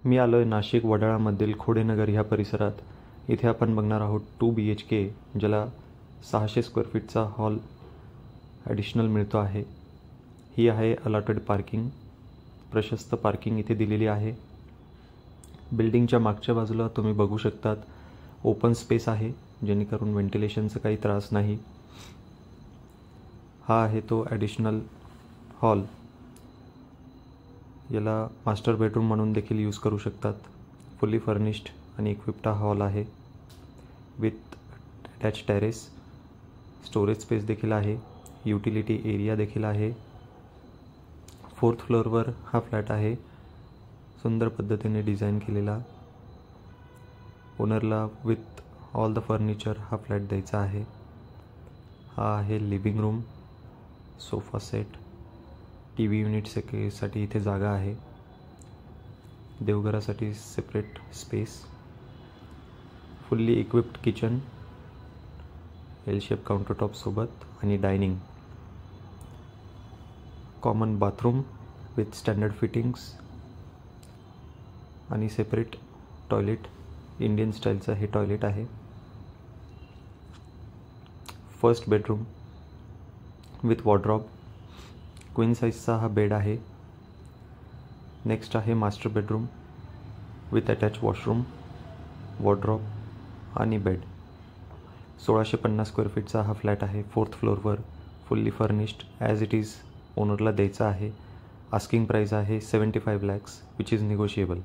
मी आलो आहे नाशिक वडाळामधील खोडेनगर ह्या परिसरात. इथे आपण बघणार आहोत 2 BHK, ज्याला 600 स्क्वेअर फीटचा हॉल ॲडिशनल मिळतो आहे. ही आहे अलॉटेड पार्किंग. प्रशस्त पार्किंग इथे दिलेली आहे. बिल्डिंगच्या मागच्या बाजूला तुम्ही बघू शकतात ओपन स्पेस आहे, जेणेकरून व्हेंटिलेशनचा काही त्रास नाही. हा आहे तो ॲडिशनल हॉल. याला मास्टर बेडरूम म्हणून देखील यूज करू शकतात. फुल्ली फर्निश्ड आणि इक्विप्ड हॉल आहे with attach terrace. Storage space देखील आहे. युटिलिटी एरिया देखील आहे. 4th फ्लोअरवर हा फ्लॅट आहे. सुंदर पद्धतीने डिझाईन केलेला. ओनरला विथ ऑल द फर्निचर हा फ्लॅट द्यायचा आहे. हा आहे living room, sofa set, TV unit साठी इथे जागा आहे. देवघरासाठी separate space. Fully equipped kitchen, L shape countertop सोबत आणि dining. Common bathroom with standard fittings आणि सेपरेट टॉयलेट. इंडियन स्टाईलचं हे टॉयलेट आहे. First bedroom with wardrobe. Queen साईजचा हा बेड आहे. नेक्स्ट आहे master bedroom with attach washroom, wardrobe आणि बेड. 1650 स्क्वेअर फीटचा हा फ्लॅट आहे. 4th फ्लोअरवर fully furnished as it is ओनरला द्यायचा आहे. आस्किंग प्राईस आहे 75 lakhs, विच इज निगोशिएबल.